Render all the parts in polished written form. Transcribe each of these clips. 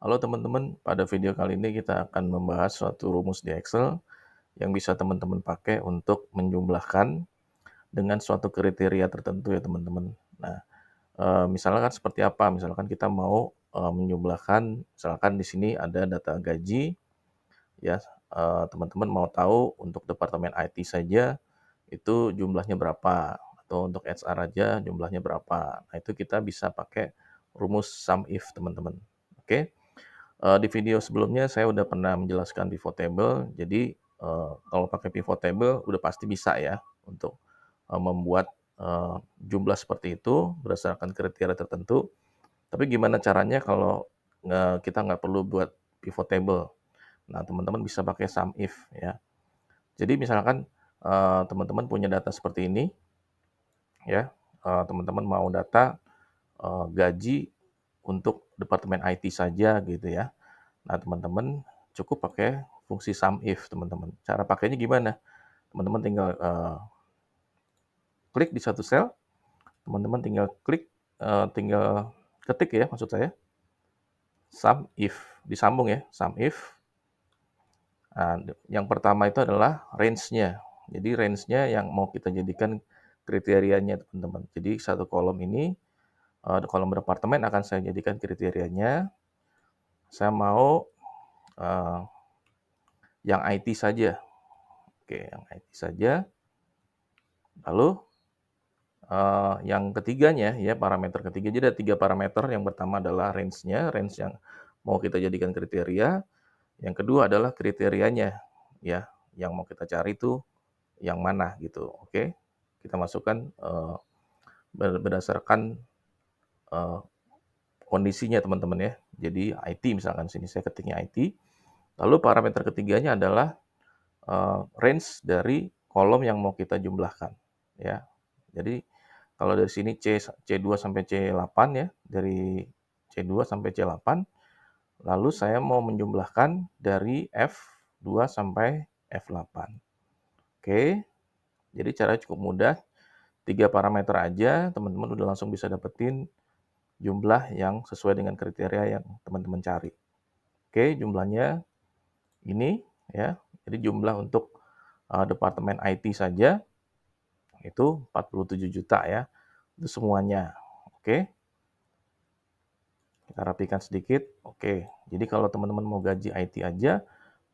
Halo teman-teman, pada video kali ini kita akan membahas suatu rumus di Excel yang bisa teman-teman pakai untuk menjumlahkan dengan suatu kriteria tertentu ya teman-teman. Nah, misalkan seperti apa? Misalkan kita mau menjumlahkan, misalkan di sini ada data gaji, ya teman-teman mau tahu untuk departemen IT saja itu jumlahnya berapa, atau untuk HR aja jumlahnya berapa. Nah, itu kita bisa pakai rumus sum if teman-teman. Oke. Di video sebelumnya saya udah pernah menjelaskan pivot table, jadi, kalau pakai pivot table udah pasti bisa ya untuk, membuat, jumlah seperti itu berdasarkan kriteria tertentu. Tapi gimana caranya kalau, kita nggak perlu buat pivot table? Nah, teman-teman bisa pakai sum if ya. Jadi misalkan, teman-teman punya data seperti ini ya, teman-teman mau data, gaji untuk departemen IT saja gitu ya. Nah, teman-teman cukup pakai fungsi sum if, teman-teman. Cara pakainya gimana? Teman-teman tinggal, klik di satu sel, teman-teman tinggal klik, tinggal ketik ya maksud saya, sum if, disambung ya, sum if. Nah, yang pertama itu adalah range-nya. Jadi range-nya yang mau kita jadikan kriterianya, teman-teman. Jadi satu kolom ini, kolom departemen akan saya jadikan kriterianya. Saya mau, eee, yang IT saja. Oke, yang IT saja. Lalu yang ketiganya ya, parameter ketiga, jadi ada 3 parameter. Yang pertama adalah range-nya, range yang mau kita jadikan kriteria. Yang kedua adalah kriterianya ya, yang mau kita cari itu yang mana gitu, oke. Kita masukkan, berdasarkan, eee, kondisinya teman-teman ya. Jadi IT misalkan sini saya ketiknya IT, lalu parameter ketiganya adalah, range dari kolom yang mau kita jumlahkan ya. Jadi kalau dari sini C2 sampai C8 ya, dari C2 sampai C8, lalu saya mau menjumlahkan dari F2 sampai F8. Oke, jadi caranya cukup mudah, 3 parameter aja teman-teman udah langsung bisa dapetin jumlah yang sesuai dengan kriteria yang teman-teman cari. Oke, jumlahnya ini ya, jadi jumlah untuk, departemen IT saja itu 47 juta ya, itu semuanya. Oke. Kita rapikan sedikit, oke. Jadi kalau teman-teman mau gaji IT aja,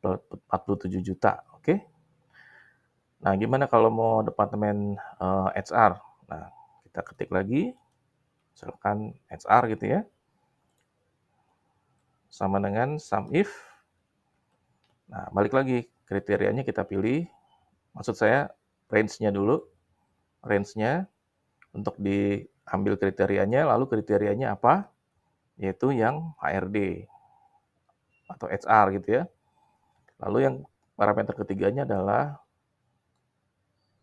47 juta, oke. Nah, gimana kalau mau departemen HR? Nah, kita ketik lagi, misalkan HR gitu ya, sama dengan sum if. Nah, balik lagi, kriterianya kita pilih, maksud saya range-nya dulu, range-nya untuk diambil kriterianya, lalu kriterianya apa? Yaitu yang HRD atau HR gitu ya. Lalu yang parameter ketiganya adalah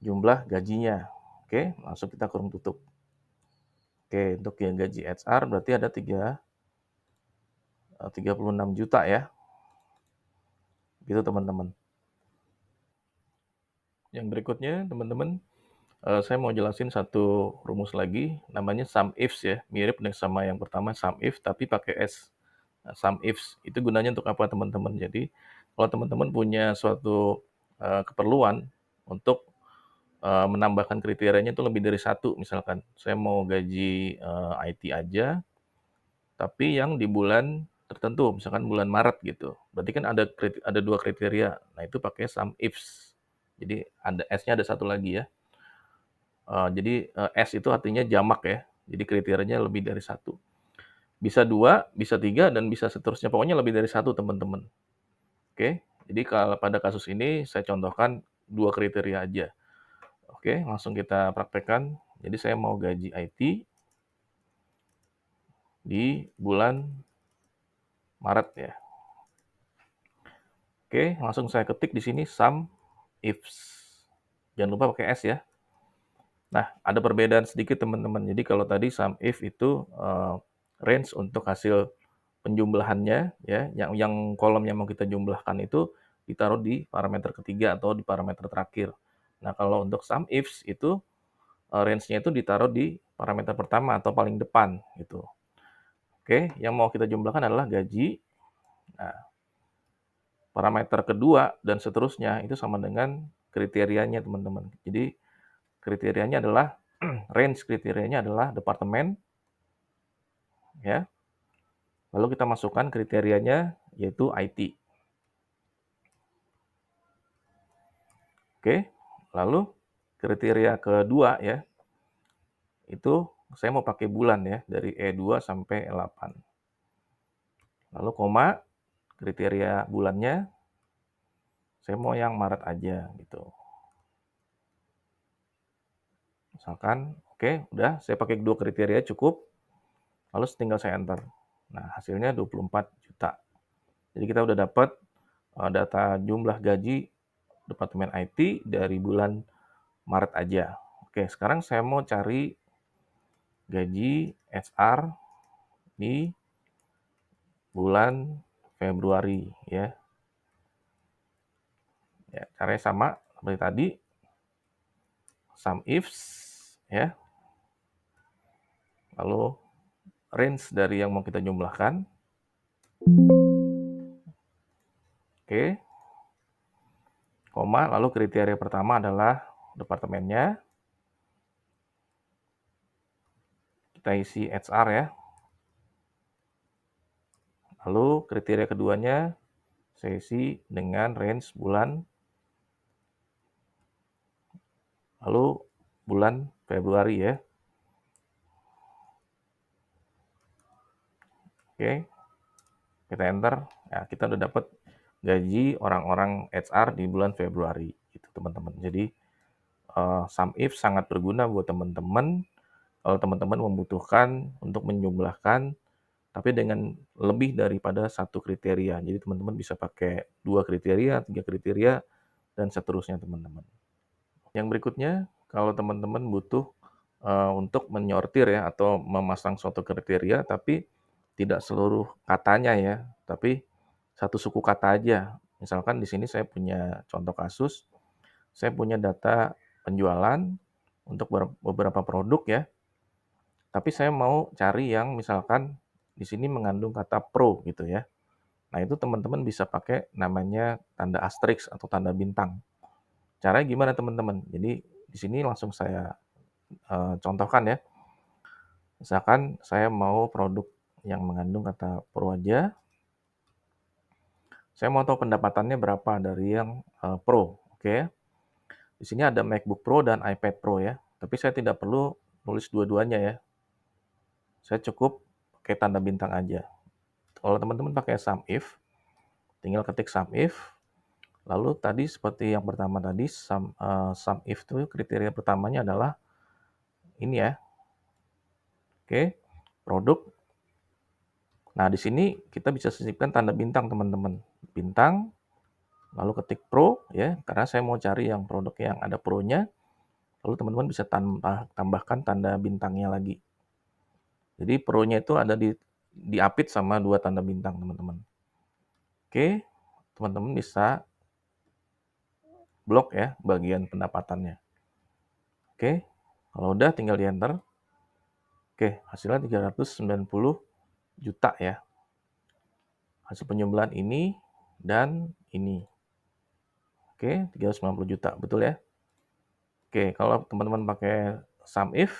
jumlah gajinya. Oke, langsung kita kurung tutup. Oke, untuk yang gaji HR berarti ada 36 juta ya. Gitu teman-teman. Yang berikutnya teman-teman, saya mau jelasin satu rumus lagi, namanya sum ifs ya. Mirip dengan sama yang pertama sum if, tapi pakai S. Nah, sum ifs itu gunanya untuk apa teman-teman? Jadi kalau teman-teman punya suatu keperluan untuk menambahkan kriterianya itu lebih dari satu, misalkan saya mau gaji IT aja, tapi yang di bulan tertentu, misalkan bulan Maret gitu. Berarti kan ada 2 kriteria. Nah, itu pakai sum ifs. Jadi ada S-nya ada satu lagi ya. Jadi, S itu artinya jamak ya. Jadi kriterianya lebih dari satu. Bisa 2, bisa 3, dan bisa seterusnya. Pokoknya lebih dari satu teman-teman. Oke. Jadi kalau pada kasus ini saya contohkan 2 kriteria aja. Oke, langsung kita praktekkan. Jadi saya mau gaji IT di bulan Maret ya. Oke, langsung saya ketik di sini sum ifs. Jangan lupa pakai S ya. Nah, ada perbedaan sedikit teman-teman. Jadi kalau tadi sum if itu range untuk hasil penjumlahannya ya, yang kolom yang mau kita jumlahkan itu ditaruh di parameter ketiga atau di parameter terakhir. Nah, kalau untuk sum ifs itu range-nya itu ditaruh di parameter pertama atau paling depan gitu. Oke, yang mau kita jumlahkan adalah gaji. Nah, parameter kedua dan seterusnya itu sama dengan kriterianya, teman-teman. Jadi kriterianya adalah range kriterianya adalah departemen, ya. Lalu kita masukkan kriterianya yaitu IT. Oke. Lalu kriteria kedua ya, itu saya mau pakai bulan ya, dari E2 sampai E8. Lalu koma, kriteria bulannya saya mau yang Maret aja gitu. Misalkan, oke, udah saya pakai dua kriteria cukup. Lalu tinggal saya enter. Nah, hasilnya 24 juta. Jadi kita udah dapat data jumlah gaji Departemen IT dari bulan Maret aja. Oke, sekarang saya mau cari gaji HR di bulan Februari ya. Ya, caranya sama seperti tadi. Sum ifs ya. Lalu range dari yang mau kita jumlahkan. Oke. Koma, lalu kriteria pertama adalah departemennya. Kita isi HR ya. Lalu kriteria keduanya saya isi dengan range bulan. Lalu bulan Februari ya. Oke. Kita enter. Nah, kita udah dapat gaji orang-orang HR di bulan Februari gitu, teman-teman. Jadi sum if sangat berguna buat teman-teman kalau teman-teman membutuhkan untuk menjumlahkan tapi dengan lebih daripada satu kriteria. Jadi teman-teman bisa pakai 2 kriteria, 3 kriteria, dan seterusnya teman-teman. Yang berikutnya, kalau teman-teman butuh untuk menyortir ya atau memasang suatu kriteria tapi tidak seluruh katanya ya, tapi satu suku kata aja. Misalkan di sini saya punya contoh kasus, saya punya data penjualan untuk beberapa produk ya, tapi saya mau cari yang misalkan di sini mengandung kata pro gitu ya. Nah, itu teman-teman bisa pakai namanya tanda asterisk atau tanda bintang. Caranya gimana teman-teman? Jadi di sini langsung saya contohkan ya. Misalkan saya mau produk yang mengandung kata pro aja. Saya mau tahu pendapatannya berapa dari yang pro, oke? Di sini ada MacBook Pro dan iPad Pro ya. Tapi saya tidak perlu nulis dua-duanya ya. Saya cukup pakai tanda bintang aja. Kalau teman-teman pakai sum if, tinggal ketik sum if. Lalu tadi seperti yang pertama tadi, sum if itu kriteria pertamanya adalah ini ya. Oke, produk. Nah, di sini kita bisa sisipkan tanda bintang teman-teman. Bintang, lalu ketik pro ya, karena saya mau cari yang produk yang ada pro-nya. Lalu teman-teman bisa tambahkan tanda bintangnya lagi. Jadi pro-nya itu ada diapit sama 2 tanda bintang teman-teman. Oke, teman-teman bisa blok ya bagian pendapatannya. Oke, kalau udah tinggal di enter. Oke, hasilnya 390 juta ya. Hasil penjumlahan ini dan ini. Oke, 390 juta, betul ya? Oke, kalau teman-teman pakai sum if,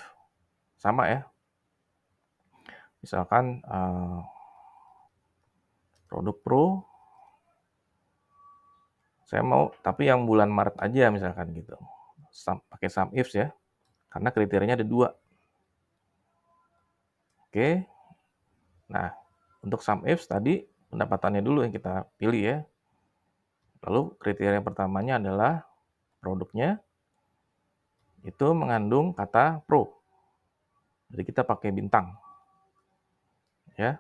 sama ya. Misalkan produk pro, saya mau tapi yang bulan Maret aja misalkan gitu. Pakai sum if ya, karena kriterianya ada 2. Oke, nah untuk sum if tadi pendapatannya dulu yang kita pilih ya. Lalu kriteria pertamanya adalah produknya itu mengandung kata pro. Jadi kita pakai bintang. Ya.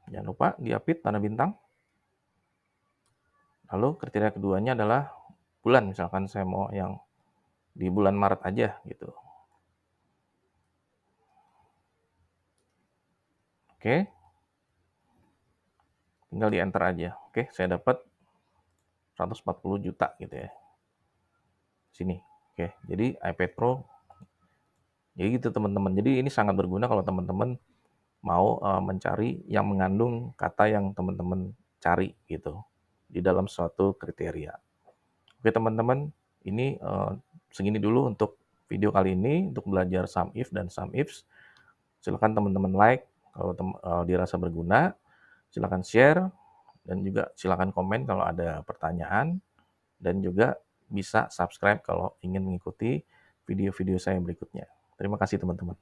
Jangan lupa diapit tanda bintang. Lalu kriteria keduanya adalah bulan. Misalkan saya mau yang di bulan Maret aja gitu. Oke. Tinggal di enter aja. Oke, saya dapat 140 juta gitu ya. Sini. Oke, jadi iPad Pro. Jadi gitu teman-teman. Jadi ini sangat berguna kalau teman-teman mau mencari yang mengandung kata yang teman-teman cari gitu di dalam suatu kriteria. Oke teman-teman, ini segini dulu untuk video kali ini untuk belajar sum if dan sum ifs. Silakan teman-teman like kalau dirasa berguna, silakan share dan juga silakan komen kalau ada pertanyaan dan juga bisa subscribe kalau ingin mengikuti video-video saya berikutnya. Terima kasih teman-teman.